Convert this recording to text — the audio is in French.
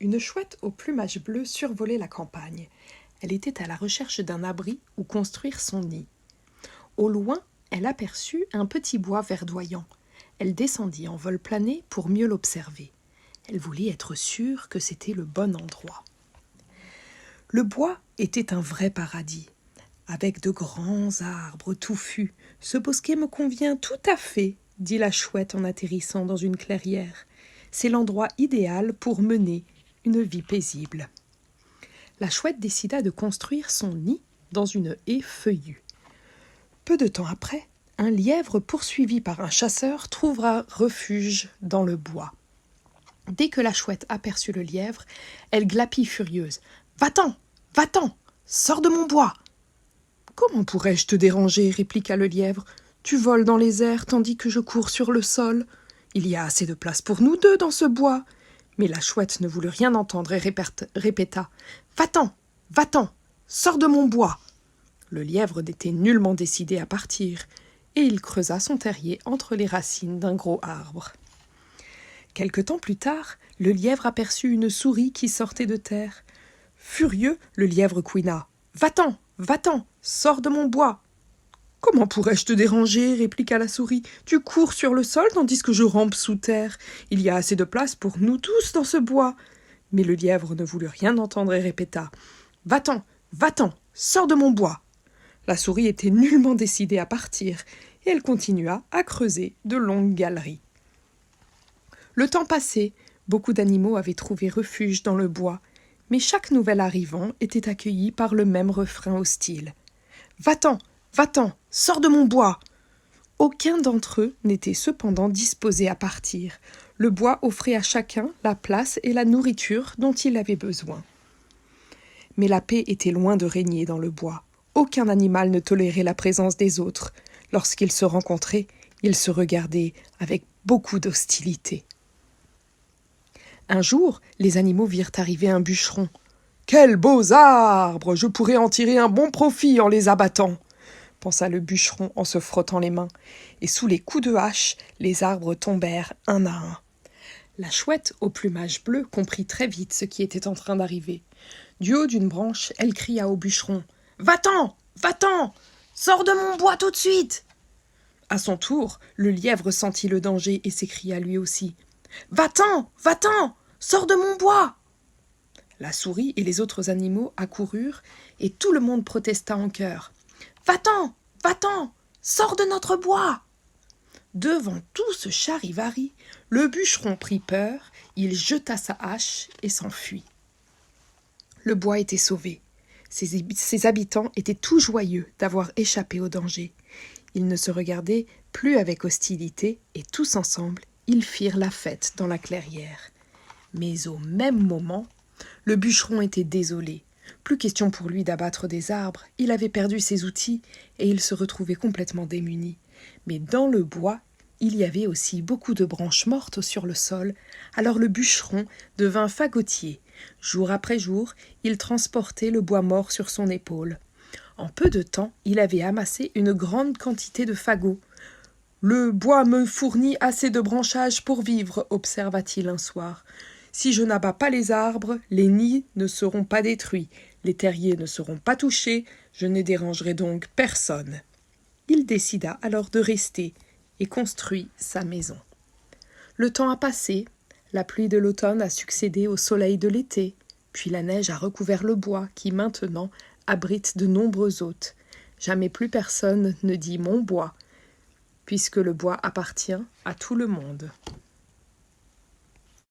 Une chouette au plumage bleu survolait la campagne. Elle était à la recherche d'un abri où construire son nid. Au loin, elle aperçut un petit bois verdoyant. Elle descendit en vol plané pour mieux l'observer. Elle voulait être sûre que c'était le bon endroit. Le bois était un vrai paradis, avec de grands arbres touffus. « Ce bosquet me convient tout à fait », dit la chouette en atterrissant dans une clairière. « C'est l'endroit idéal pour mener une vie paisible. » La chouette décida de construire son nid dans une haie feuillue. Peu de temps après, un lièvre poursuivi par un chasseur trouva refuge dans le bois. Dès que la chouette aperçut le lièvre, elle glapit furieuse. « Va-t'en, va-t'en, sors de mon bois !»« Comment pourrais-je te déranger ?» répliqua le lièvre. « Tu voles dans les airs tandis que je cours sur le sol. Il y a assez de place pour nous deux dans ce bois. » Mais la chouette ne voulut rien entendre et répéta « Va-t'en, va-t'en, sors de mon bois !» Le lièvre n'était nullement décidé à partir, et il creusa son terrier entre les racines d'un gros arbre. Quelque temps plus tard, le lièvre aperçut une souris qui sortait de terre. Furieux, le lièvre couina. « Va-t'en, va-t'en, sors de mon bois !»« Comment pourrais-je te déranger ?» répliqua la souris. « Tu cours sur le sol tandis que je rampe sous terre. Il y a assez de place pour nous tous dans ce bois. » Mais le lièvre ne voulut rien entendre et répéta. « Va-t'en, va-t'en, sors de mon bois !» La souris était nullement décidée à partir, et elle continua à creuser de longues galeries. Le temps passait, beaucoup d'animaux avaient trouvé refuge dans le bois, mais chaque nouvel arrivant était accueilli par le même refrain hostile. « Va-t'en, va-t'en, sors de mon bois !» Aucun d'entre eux n'était cependant disposé à partir. Le bois offrait à chacun la place et la nourriture dont il avait besoin. Mais la paix était loin de régner dans le bois. Aucun animal ne tolérait la présence des autres. Lorsqu'ils se rencontraient, ils se regardaient avec beaucoup d'hostilité. Un jour, les animaux virent arriver un bûcheron. « Quels beaux arbres! Je pourrais en tirer un bon profit en les abattant !» pensa le bûcheron en se frottant les mains. Et sous les coups de hache, les arbres tombèrent un à un. La chouette au plumage bleu comprit très vite ce qui était en train d'arriver. Du haut d'une branche, elle cria au bûcheron. « Va-t'en, va-t'en, sors de mon bois tout de suite !» À son tour, le lièvre sentit le danger et s'écria lui aussi. « Va-t'en, va-t'en, sors de mon bois !» La souris et les autres animaux accoururent et tout le monde protesta en chœur. « Va-t'en, va-t'en, sors de notre bois !» Devant tout ce charivari, le bûcheron prit peur, il jeta sa hache et s'enfuit. Le bois était sauvé. Ses habitants étaient tout joyeux d'avoir échappé au danger. Ils ne se regardaient plus avec hostilité et tous ensemble, ils firent la fête dans la clairière. Mais au même moment, le bûcheron était désolé. Plus question pour lui d'abattre des arbres, il avait perdu ses outils et il se retrouvait complètement démuni. Mais dans le bois, il y avait aussi beaucoup de branches mortes sur le sol, alors le bûcheron devint fagotier. Jour après jour, il transportait le bois mort sur son épaule. En peu de temps, il avait amassé une grande quantité de fagots. « Le bois me fournit assez de branchages pour vivre, » observa-t-il un soir. « Si je n'abats pas les arbres, les nids ne seront pas détruits, les terriers ne seront pas touchés, je ne dérangerai donc personne. » Il décida alors de rester et construit sa maison. Le temps a passé, la pluie de l'automne a succédé au soleil de l'été, puis la neige a recouvert le bois qui maintenant abrite de nombreux hôtes. Jamais plus personne ne dit « mon bois », puisque le bois appartient à tout le monde.